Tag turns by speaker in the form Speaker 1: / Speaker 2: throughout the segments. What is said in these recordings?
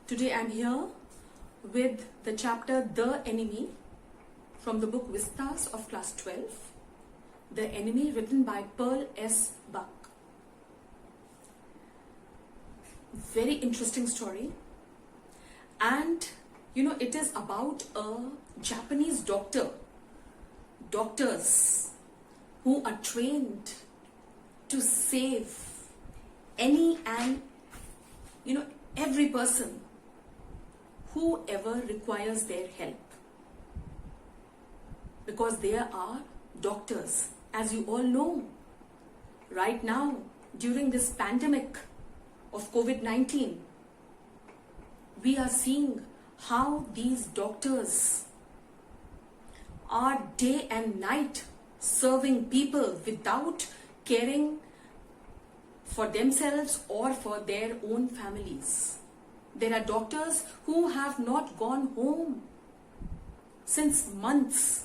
Speaker 1: Today I'm here with the chapter The Enemy from the book Vistas of class 12. The Enemy, written by Pearl S. Buck. Very interesting story. And it is about a Japanese doctors who are trained to save any and every person whoever requires their help, because they are doctors. As you all know, right now during this pandemic of COVID-19, we are seeing how these doctors are day and night serving people without caring for themselves or for their own families. There are doctors who have not gone home since months.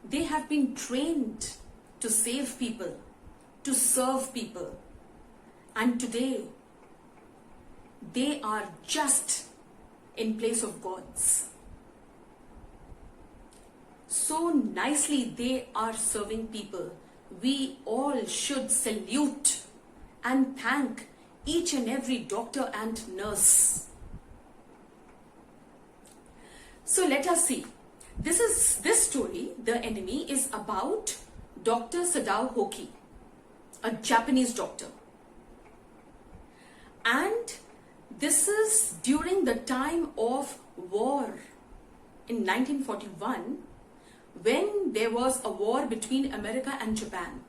Speaker 1: They have been trained to save people, to serve people, and today they are just in place of gods. So nicely they are serving people. We all should salute and thank each and every doctor and nurse. So let us see. This story, The Enemy, is about Dr. Sadao Hoki, a Japanese doctor. And this is during the time of war in 1941, when there was a war between America and Japan.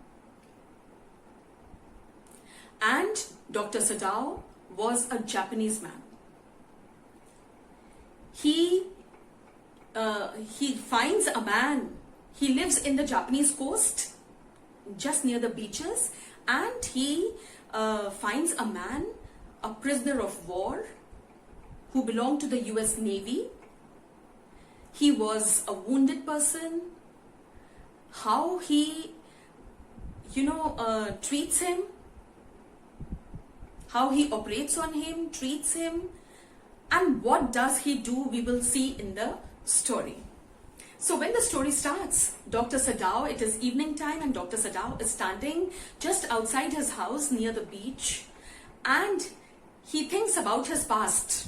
Speaker 1: And Dr. Sadao was a Japanese man. He finds a man. He lives in the Japanese coast, just near the beaches, and he finds a man, a prisoner of war, who belonged to the US Navy. He was a wounded person. How he, treats him, how he operates on him, treats him, and what does he do, we will see in the story. So when the story starts, Dr. Sadao, it is evening time, and Dr. Sadao is standing just outside his house near the beach, and he thinks about his past.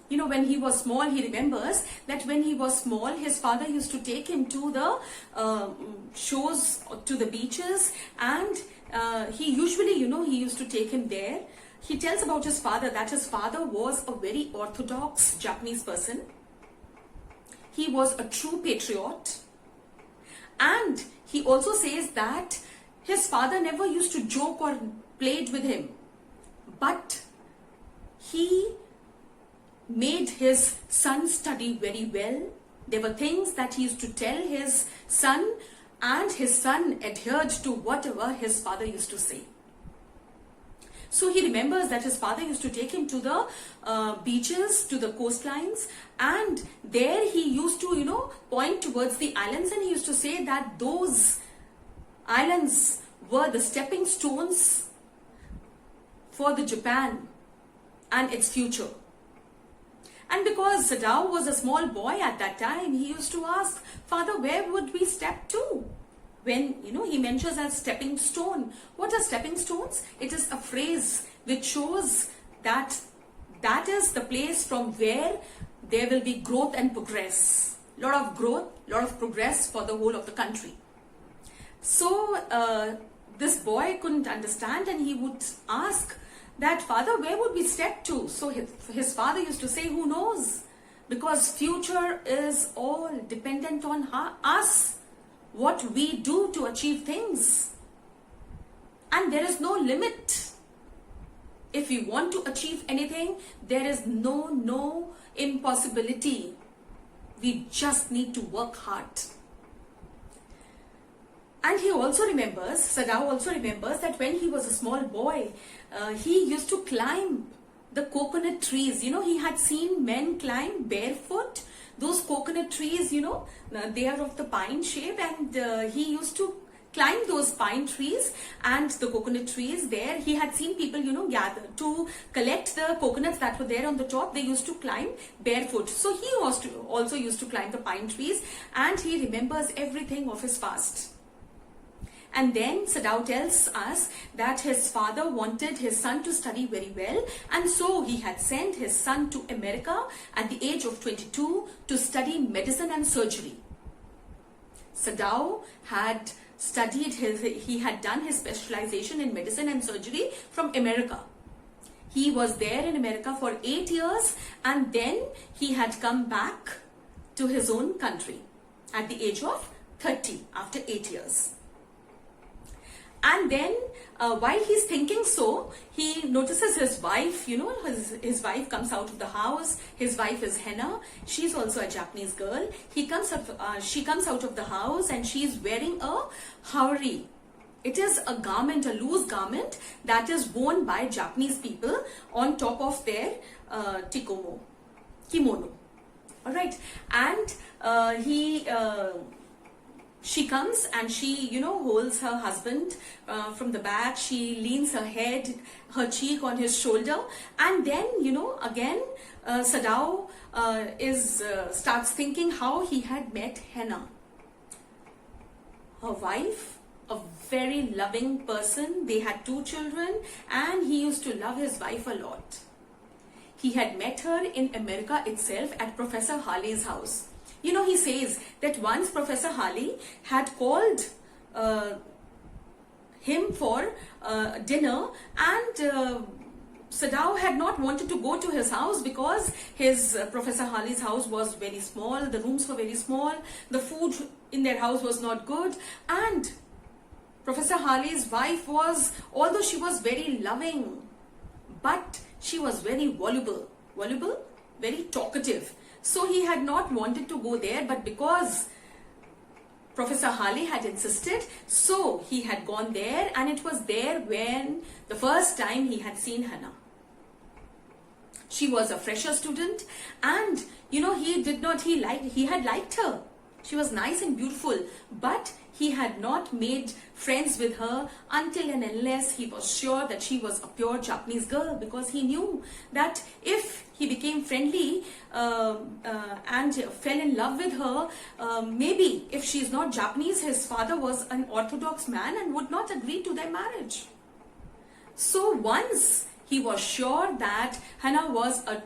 Speaker 1: When he was small, he remembers that when he was small, his father used to take him to the shores, to the beaches, and he usually, he used to take him there. He tells about his father that his father was a very orthodox Japanese person. He was a true patriot. And he also says that his father never used to joke or played with him, but he made his son study very well. There were things that he used to tell his son, and his son adhered to whatever his father used to say. So he remembers that his father used to take him to the beaches, to the coastlines, and there he used to, point towards the islands, and he used to say that those islands were the stepping stones for the Japan and its future. And because Sadao was a small boy at that time, he used to ask, "Father, where would we step to?" When, he mentions as stepping stone. What are stepping stones? It is a phrase which shows that that is the place from where there will be growth and progress. Lot of growth, lot of progress for the whole of the country. So this boy couldn't understand, and he would ask that, "Father, where would we step to?" So his father used to say, "Who knows? Because future is all dependent on us, what we do to achieve things. And there is no limit. If we want to achieve anything, there is no impossibility. We just need to work hard." And he also remembers, Sadao also remembers, that when he was a small boy, he used to climb the coconut trees. He had seen men climb barefoot those coconut trees, they are of the pine shape, and he used to climb those pine trees and the coconut trees there. He had seen people, gather to collect the coconuts that were there on the top. They used to climb barefoot. So he also used to climb the pine trees, and he remembers everything of his past. And then Sadao tells us that his father wanted his son to study very well, and so he had sent his son to America at the age of 22 to study medicine and surgery. Sadao had he had done his specialization in medicine and surgery from America. He was there in America for 8 years, and then he had come back to his own country at the age of 30 after 8 years. And then while he's thinking so, he notices his wife, his wife comes out of the house. His wife is Henna. She's also a Japanese girl. She comes out of the house, and she's wearing a haori. It is a garment, a loose garment that is worn by Japanese people on top of their kimono. All right. And she comes and she, holds her husband from the back. She leans her head, her cheek on his shoulder. And then, again, Sadao starts thinking how he had met Henna. Her wife, a very loving person. They had 2 children, and he used to love his wife a lot. He had met her in America itself at Professor Harley's house. He says that once Professor Harley had called him for dinner, and Sadao had not wanted to go to his house because his Professor Harley's house was very small, the rooms were very small, the food in their house was not good, and Professor Harley's wife although she was very loving, but she was very voluble, very talkative. So he had not wanted to go there, but because Professor Harley had insisted, so he had gone there, and it was there when the first time he had seen Henna. She was a fresher student, and he had liked her. She was nice and beautiful, but he had not made friends with her until and unless he was sure that she was a pure Japanese girl, because he knew that if he became friendly and fell in love with her, maybe if she's not Japanese, his father was an Orthodox man and would not agree to their marriage. So once he was sure that Henna was a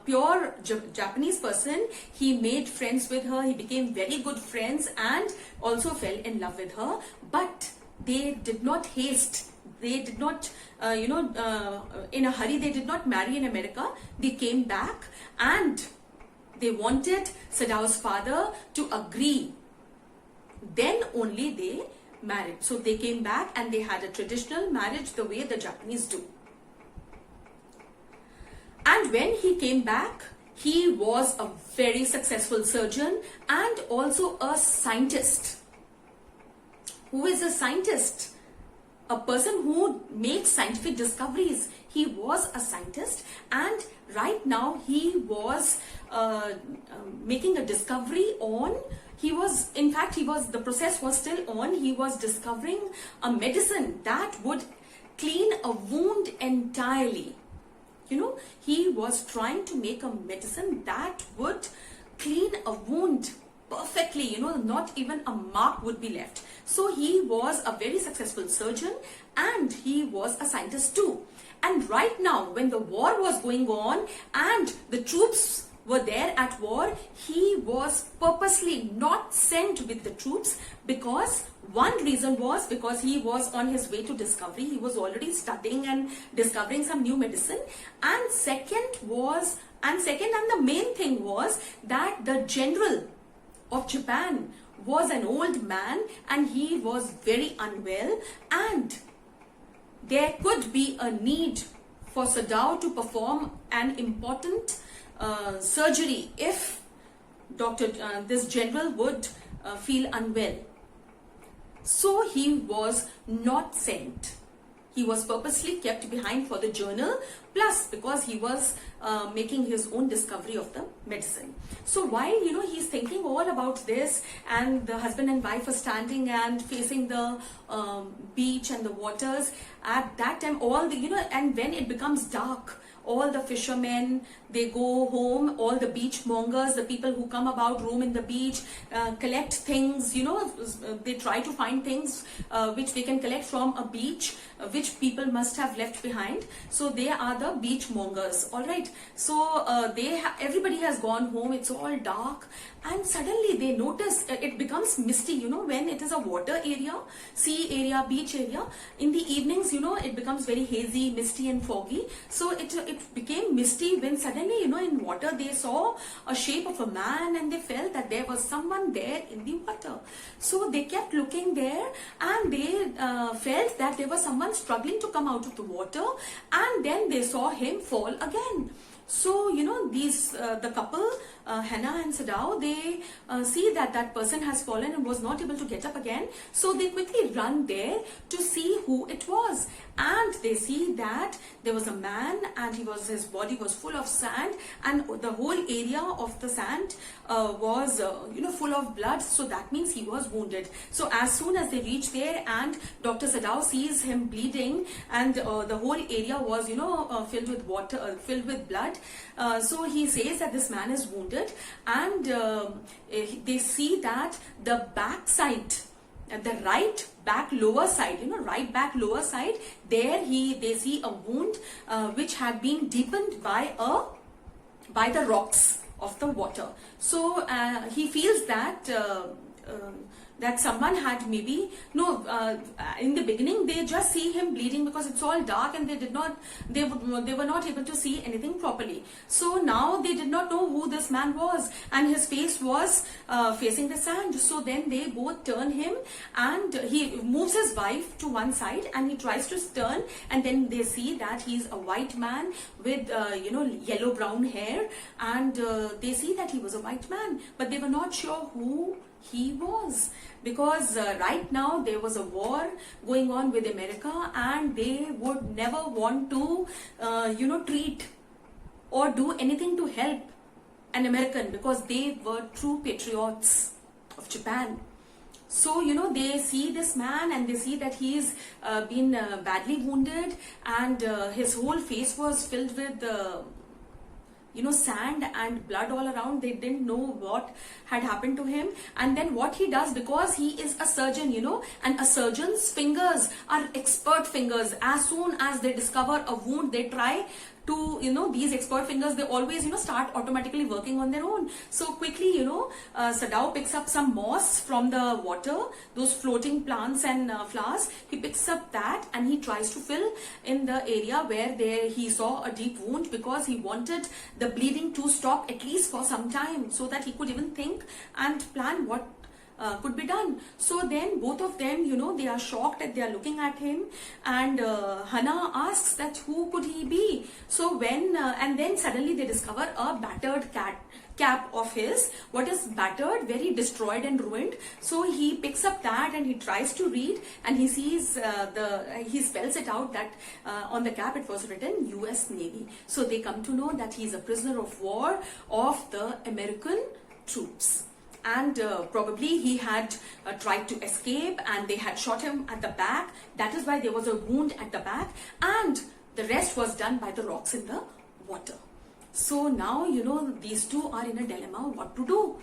Speaker 1: pure Japanese person, he made friends with her. He became very good friends and also fell in love with her. But they did not haste. They did not, in a hurry, they did not marry in America. They came back and they wanted Sadao's father to agree. Then only they married. So they came back and they had a traditional marriage the way the Japanese do. And when he came back, he was a very successful surgeon and also a scientist. Who is a scientist? A person who makes scientific discoveries. He was a scientist, and right now he was making a discovery on, the process was still on. He was discovering a medicine that would clean a wound entirely. He was trying to make a medicine that would clean a wound perfectly, not even a mark would be left. So he was a very successful surgeon and he was a scientist too. And right now, when the war was going on and the troops were there at war, he was purposely not sent with the troops, because one reason was because he was on his way to discovery. He was already studying and discovering some new medicine. And second and the main thing was that the general of Japan was an old man and he was very unwell, and there could be a need for Sadao to perform an important surgery if this general would feel unwell. So he was not sent. He was purposely kept behind for the journal, Plus, because he was making his own discovery of the medicine. So while he's thinking all about this, and the husband and wife are standing and facing the beach and the waters, at that time all the and when it becomes dark, all the fishermen, they go home, all the beach mongers, the people who come about, roam in the beach, collect things, they try to find things which they can collect from a beach, which people must have left behind. So they are the beach mongers, all right. So everybody has gone home, it's all dark, and suddenly they notice it becomes misty, when it is a water area, sea area, beach area. In the evenings, it becomes very hazy, misty and foggy. So it became misty when suddenly, in water they saw a shape of a man, and they felt that there was someone there in the water. So they kept looking there, and they felt that there was someone struggling to come out of the water, and then they saw him fall again. So, the couple, Hannah and Sadao, they see that that person has fallen and was not able to get up again. So they quickly run there to see who it was. And they see that there was a man, and his body was full of sand, and the whole area of the sand was, full of blood. So that means he was wounded. So as soon as they reach there, and Dr. Sadao sees him bleeding, and the whole area was, filled with water, filled with blood. So he says that this man is wounded, and they see that the back side, the right back lower side, right back lower side, there they see a wound which had been deepened by the rocks of the water. So he feels that that someone had maybe in the beginning they just see him bleeding because it's all dark, and they were not able to see anything properly. So now they did not know who this man was, and his face was facing the sand. So then they both turn him, and he moves his wife to one side, and he tries to turn, and then they see that he's a white man with yellow brown hair, and they see that he was a white man, but they were not sure who he was, because right now there was a war going on with America, and they would never want to treat or do anything to help an American, because they were true patriots of Japan. So they see this man, and they see that he's been badly wounded, and his whole face was filled with sand and blood all around. They didn't know what had happened to him. And then what he does, because he is a surgeon, and a surgeon's fingers are expert fingers. As soon as they discover a wound, they try to, these expert fingers, they always, start automatically working on their own. So quickly, Sadao picks up some moss from the water, those floating plants and flowers. He picks up that, and he tries to fill in the area where he saw a deep wound, because he wanted the bleeding to stop at least for some time, so that he could even think and plan what could be done. So then both of them, they are shocked that they are looking at him, and Hannah asks that who could he be. So when and then suddenly they discover a battered cap of his. What is battered? Very destroyed and ruined. So he picks up that, and he tries to read, and he sees he spells it out that on the cap it was written US Navy. So they come to know that he is a prisoner of war of the American troops. And probably he had tried to escape, and they had shot him at the back. That is why there was a wound at the back, and the rest was done by the rocks in the water. So now, these two are in a dilemma what to do.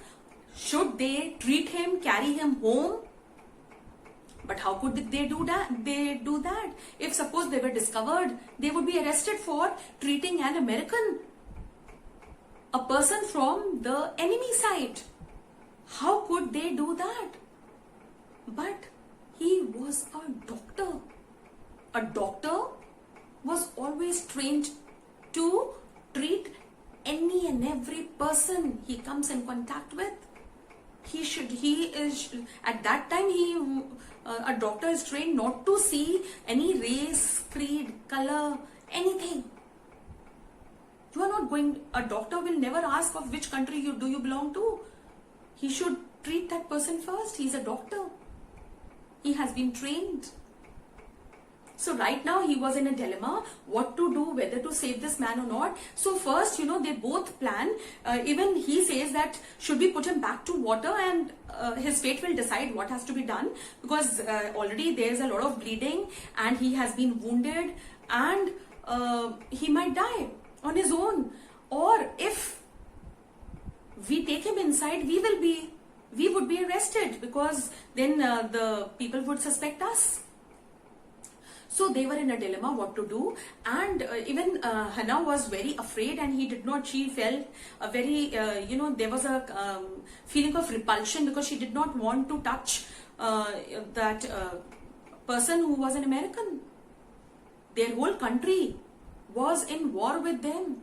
Speaker 1: Should they treat him, carry him home? But how could they do that? If suppose they were discovered, they would be arrested for treating an American, a person from the enemy side. How could they do that? But he was a doctor. A doctor was always trained to treat any and every person he comes in contact with. At that time, a doctor is trained not to see any race, creed, color, anything. You are not going, a doctor will never ask of which country do you belong to. He should treat that person first. He's a doctor. He has been trained. So right now he was in a dilemma what to do, whether to save this man or not. So first, they both plan. Even he says that should we put him back to water, and his fate will decide what has to be done, because already there's a lot of bleeding and he has been wounded, and he might die on his own. Or if we take him inside, we would be arrested, because then the people would suspect us. So they were in a dilemma what to do, and even Hannah was very afraid, and she felt a very, there was a feeling of repulsion, because she did not want to touch that person who was an American. Their whole country was in war with them.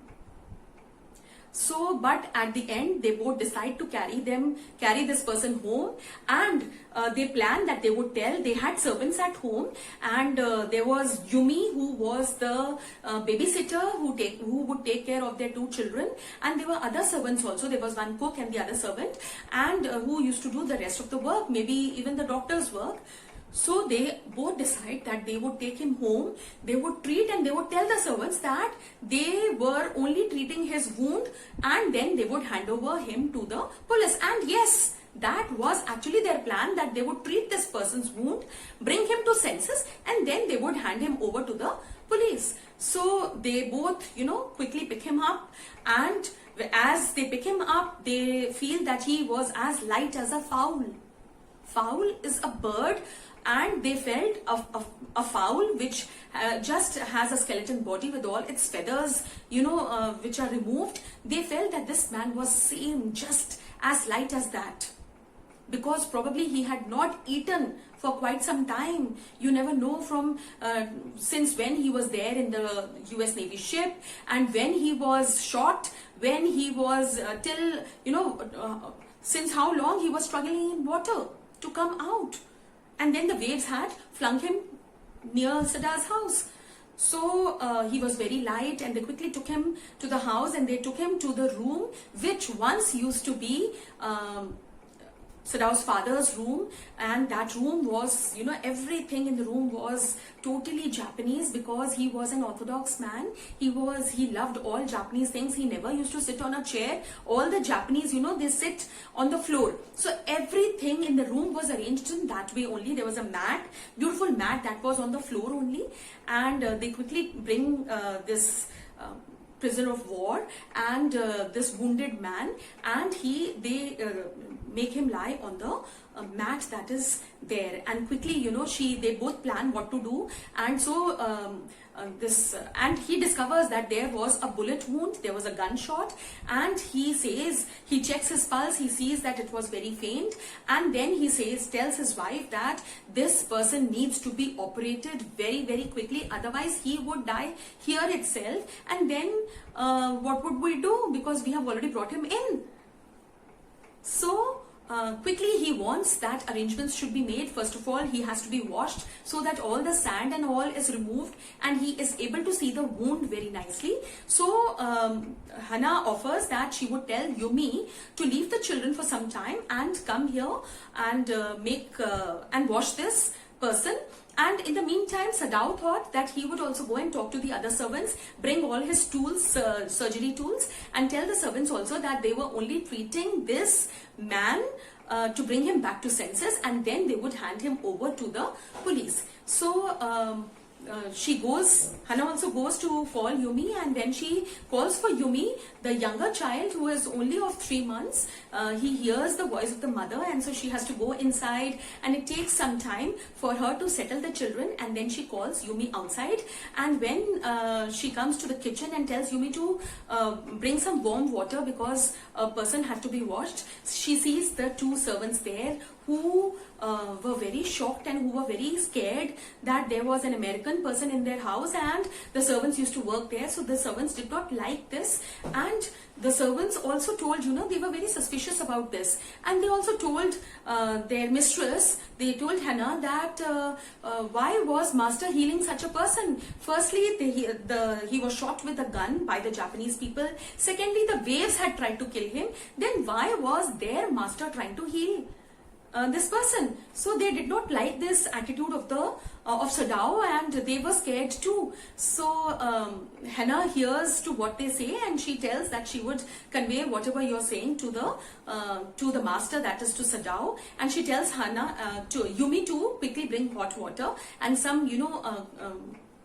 Speaker 1: So, but at the end, they both decide to carry this person home, and they planned that they would tell. They had servants at home, and there was Yumi, who was the babysitter who would take care of their two children, and there were other servants also. There was one cook and the other servant, and who used to do the rest of the work, maybe even the doctor's work. So they both decide that they would take him home, they would treat, and they would tell the servants that they were only treating his wound, and then they would hand over him to the police. And yes, that was actually their plan, that they would treat this person's wound, bring him to senses, and then they would hand him over to the police. So they both, quickly pick him up, and as they pick him up, they feel that he was as light as a fowl. Fowl is a bird, and they felt a fowl which just has a skeleton body with all its feathers, which are removed. They felt that this man was same, just as light as that, because probably he had not eaten for quite some time. You never know from since when he was there in the US Navy ship, and when he was shot, when he was since how long he was struggling in water to come out. And then the waves had flung him near Sadah's house. So he was very light, and they quickly took him to the house, and they took him to the room which once used to be Sadah's father's room. And that room was, everything in the room was totally Japanese, because he was an Orthodox man. He loved all Japanese things. He never used to sit on a chair. All the Japanese, they sit on the floor. So everything in the room was arranged in that way only. There was a mat, beautiful mat that was on the floor only. And they quickly bring this prisoner of war and this wounded man, and they make him lie on the mat that is there. And quickly, they both plan what to do. And so and he discovers that there was a bullet wound, there was a gunshot, and he checks his pulse, he sees that it was very faint, and then he tells his wife that this person needs to be operated very, very quickly, otherwise he would die here itself. And then what would we do, because we have already brought him in? So quickly he wants that arrangements should be made. First of all, he has to be washed so that all the sand and all is removed, and he is able to see the wound very nicely. So Hannah offers that she would tell Yumi to leave the children for some time and come here and and wash this person. And in the meantime, Sadao thought that he would also go and talk to the other servants, bring all his tools, surgery tools, and tell the servants also that they were only treating this man to bring him back to senses, and then they would hand him over to the police. So Hannah also goes to call Yumi, and when she calls for Yumi, the younger child who is only of 3 months, he hears the voice of the mother, and so she has to go inside, and it takes some time for her to settle the children, and then she calls Yumi outside. And when she comes to the kitchen and tells Yumi to bring some warm water because a person had to be washed, she sees the 2 servants there who were very shocked and who were very scared that there was an American person in their house, and the servants used to work there. So the servants did not like this, and the servants also told, they were very suspicious about this, and they also told their mistress, they told Hannah that why was master healing such a person? Firstly, he was shot with a gun by the Japanese people. Secondly, the waves had tried to kill him. Then why was their master trying to heal this person. So they did not like this attitude of the of Sadao, and they were scared too. So Hannah hears to what they say, and she tells that she would convey whatever you're saying to the master, that is to Sadao. And she tells Hannah to Yumi to quickly bring hot water and some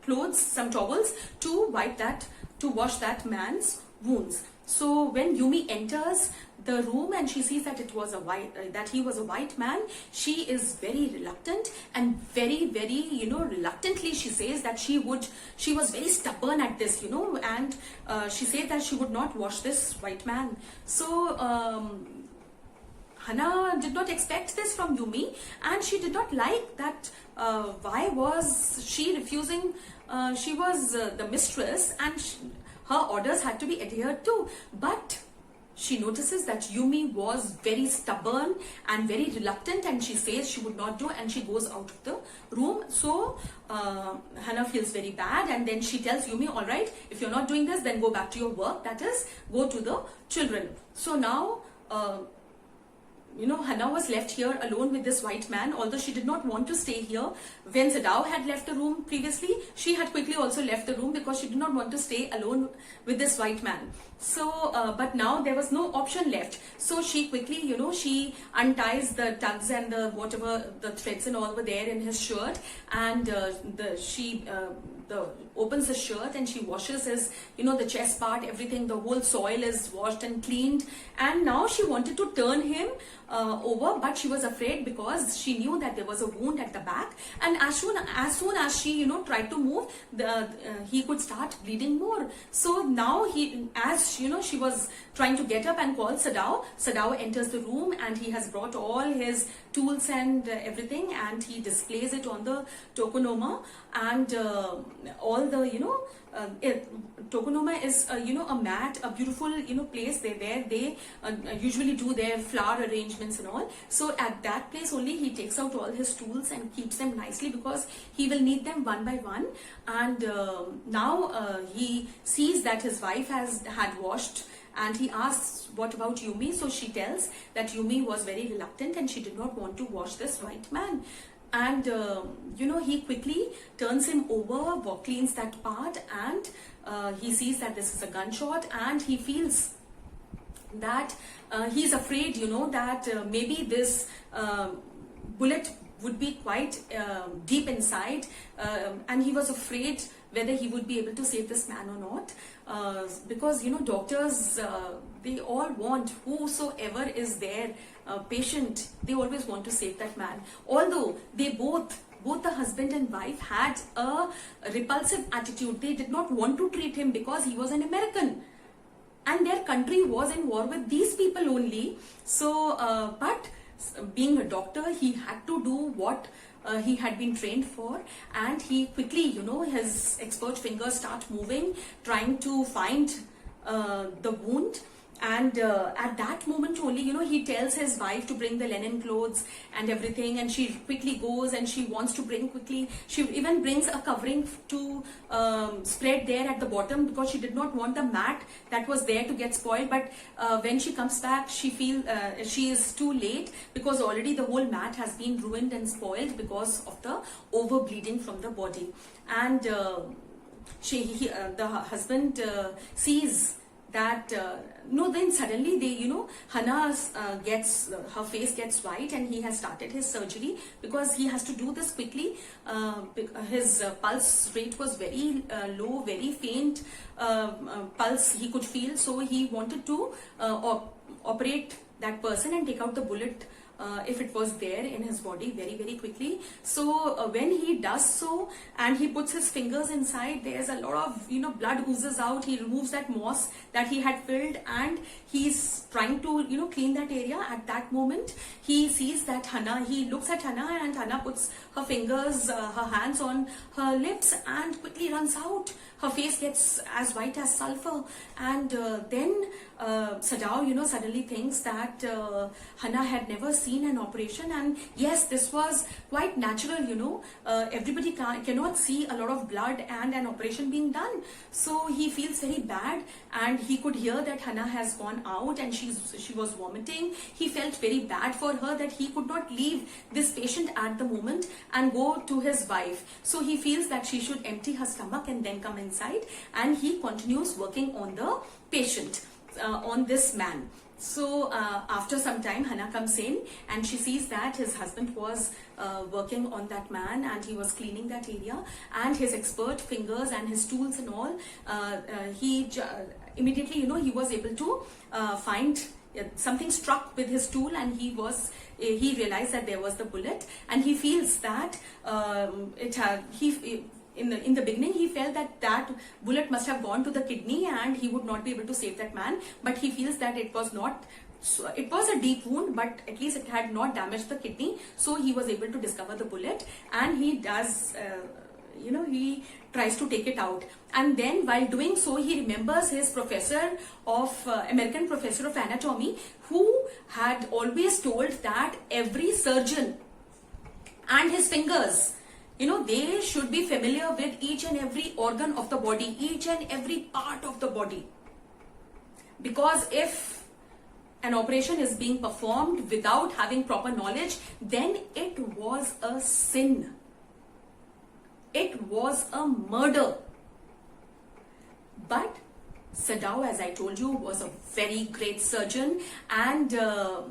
Speaker 1: clothes, some towels to wash that man's wounds. So when Yumi enters the room and she sees that that he was a white man, she is very reluctant, and very reluctantly she says that she was very stubborn at this, and she said that she would not wash this white man. So Hannah did not expect this from Yumi, and she did not like that. Why was she refusing? She was the mistress, and her orders had to be adhered to. But she notices that Yumi was very stubborn and very reluctant, and she says she would not do, and she goes out of the room. So Hannah feels very bad, and then she tells Yumi, all right, if you're not doing this, then go back to your work, that is, go to the children. So now Hannah was left here alone with this white man, although she did not want to stay here. When Sadao had left the room previously, she had quickly also left the room because she did not want to stay alone with this white man. So, but now there was no option left. So she quickly, she unties the tugs and whatever the threads and all were there in his shirt, and she opens the shirt and she washes his, the chest part, everything, the whole soil is washed and cleaned. And now she wanted to turn him over, but she was afraid because she knew that there was a wound at the back, and as soon as she tried to move, he could start bleeding more. So now she was trying to get up and call Sadao. Sadao enters the room, and he has brought all his tools and everything, and he displays it on the tokonoma, and all the tokonoma is a mat, a beautiful place where they usually do their flower arrangements and all. So at that place only he takes out all his tools and keeps them nicely, because he will need them one by one. And now he sees that his wife had washed, and he asks, what about Yumi? So she tells that Yumi was very reluctant and she did not want to wash this white man. And he quickly turns him over, cleans that part, and he sees that this is a gunshot, and he feels that he's afraid, that maybe this bullet would be quite deep inside, and he was afraid whether he would be able to save this man or not, because doctors, they all want, whosoever is their patient, they always want to save that man. Although they both the husband and wife had a repulsive attitude. They did not want to treat him because he was an American, and their country was in war with these people only. So but being a doctor, he had to do what he had been trained for, and he quickly, his expert fingers start moving, trying to find the wound. And at that moment only, he tells his wife to bring the linen clothes and everything, and she quickly goes and she wants to bring quickly. She even brings a covering to spread there at the bottom, because she did not want the mat that was there to get spoiled. But when she comes back, she is too late, because already the whole mat has been ruined and spoiled because of the over bleeding from the body. And the husband sees that then suddenly Hannah's her face gets white, and he has started his surgery because he has to do this quickly. His pulse rate was very low, very faint pulse he could feel, so he wanted to operate that person and take out the bullet if it was there in his body very, very quickly. So when he does so and he puts his fingers inside, there's a lot of blood oozes out. He removes that moss that he had filled, and he's trying to clean that area. At that moment he sees that he looks at Hannah, and Hannah puts her fingers, her hands on her lips, and quickly runs out. Her face gets as white as sulfur, and then Sadao suddenly thinks that Hannah had never seen seen an operation, and yes, this was quite natural, everybody cannot see a lot of blood and an operation being done. So he feels very bad, and he could hear that Hannah has gone out and she was vomiting. He felt very bad for her that he could not leave this patient at the moment and go to his wife. So he feels that she should empty her stomach and then come inside, and he continues working on the patient, on this man. So after some time, Hannah comes in and she sees that his husband was working on that man, and he was cleaning that area, and his expert fingers and his tools and all, immediately, he was able to find something struck with his tool, and he realized that there was the bullet, and he feels that in the beginning he felt that bullet must have gone to the kidney and he would not be able to save that man, but he feels that it was not. So it was a deep wound, but at least it had not damaged the kidney. So he was able to discover the bullet, and he does, he tries to take it out. And then while doing so, he remembers his American professor of anatomy, who had always told that every surgeon and his fingers, they should be familiar with each and every organ of the body, each and every part of the body. Because if an operation is being performed without having proper knowledge, then it was a sin. It was a murder. But Sadao, as I told you, was a very great surgeon, and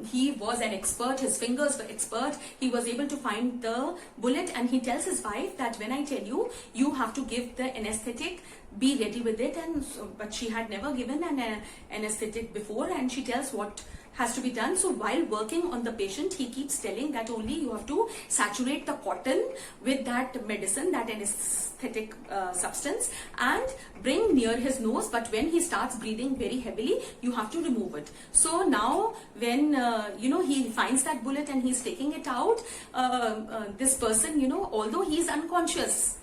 Speaker 1: he was an expert. His fingers were expert. He was able to find the bullet, and he tells his wife that when I tell you, you have to give the anesthetic, be ready with it. And but she had never given an anesthetic before, and she tells what has to be done. So while working on the patient, he keeps telling that only you have to saturate the cotton with that medicine, that anesthetic substance, and bring near his nose. But when he starts breathing very heavily, you have to remove it. So now when he finds that bullet and he's taking it out, this person, although he's unconscious,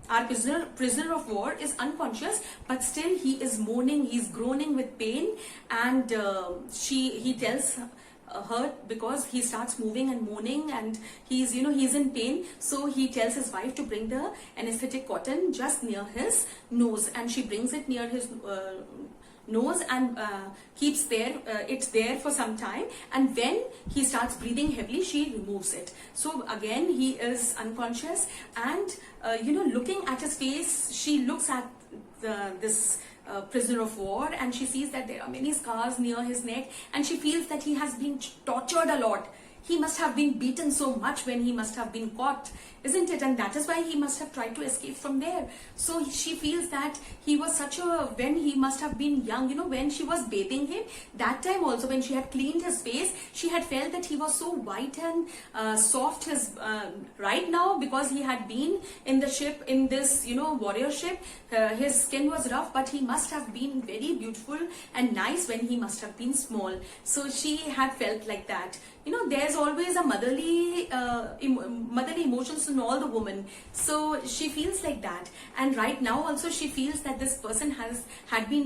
Speaker 1: our prisoner of war is unconscious, but still he is moaning, he's groaning with pain, and he tells her, because he starts moving and moaning, and he's in pain. So he tells his wife to bring the anesthetic cotton just near his nose, and she brings it near his nose and keeps it's there for some time, and when he starts breathing heavily, she removes it. So again he is unconscious, and looking at his face, she looks at this prisoner of war, and she sees that there are many scars near his neck, and she feels that he has been tortured a lot. He must have been beaten so much when he must have been caught, isn't it? And that is why he must have tried to escape from there. So she feels that he was when he must have been young, when she was bathing him, that time also when she had cleaned his face, she had felt that he was so white and soft. Right now, because he had been in the ship, in this, warrior ship, his skin was rough, but he must have been very beautiful and nice when he must have been small. So she had felt like that. There's always a motherly emotions in all the women. So she feels like that. And right now also she feels that this person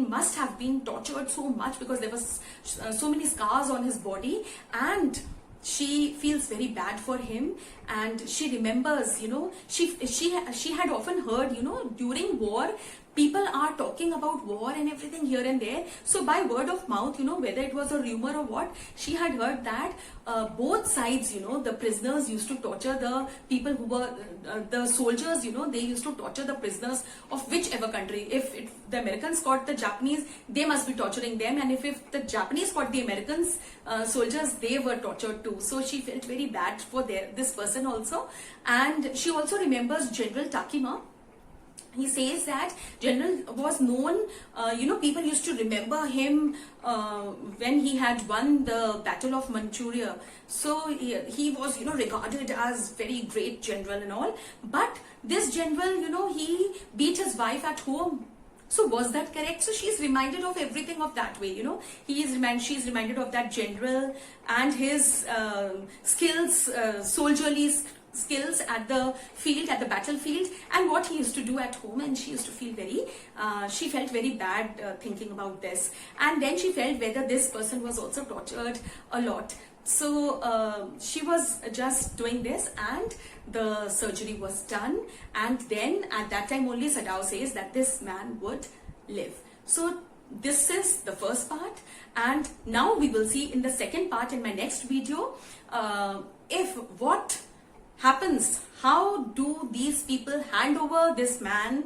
Speaker 1: must have been tortured so much, because there was so many scars on his body, and she feels very bad for him. And she remembers, she had often heard, during war, people are talking about war and everything here and there. So by word of mouth, whether it was a rumor or what, she had heard that both sides, the prisoners used to torture the people who were, the soldiers, they used to torture the prisoners of whichever country. If the Americans caught the Japanese, they must be torturing them. And if the Japanese caught the Americans, soldiers, they were tortured too. So she felt very bad for this person also. And she also remembers General Takima. He says that General was known, people used to remember him when he had won the Battle of Manchuria. So he was, regarded as very great general and all. But this general, he beat his wife at home. So was that correct? So she's reminded of everything of that way, she's reminded of that general and his skills, soldierly skills at the field, at the battlefield, and what he used to do at home. And she used to feel she felt very bad thinking about this. And then she felt whether this person was also tortured a lot. So she was just doing this, and the surgery was done. And then at that time only Sadao says that this man would live. So this is the first part, and now we will see in the second part in my next video if what happens, how do these people hand over this man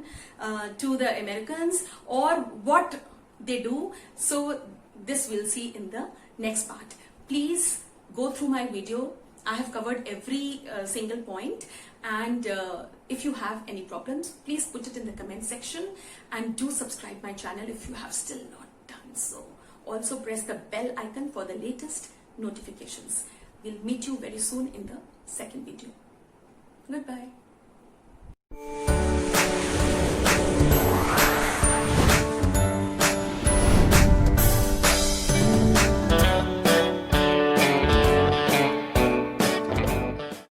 Speaker 1: to the Americans, or what they do. So this we'll see in the next part. Please go through my video. I have covered every single point, and if you have any problems, please put it in the comment section, and do subscribe my channel if you have still not done so. Also press the bell icon for the latest notifications. We'll meet you very soon in the second video. Goodbye.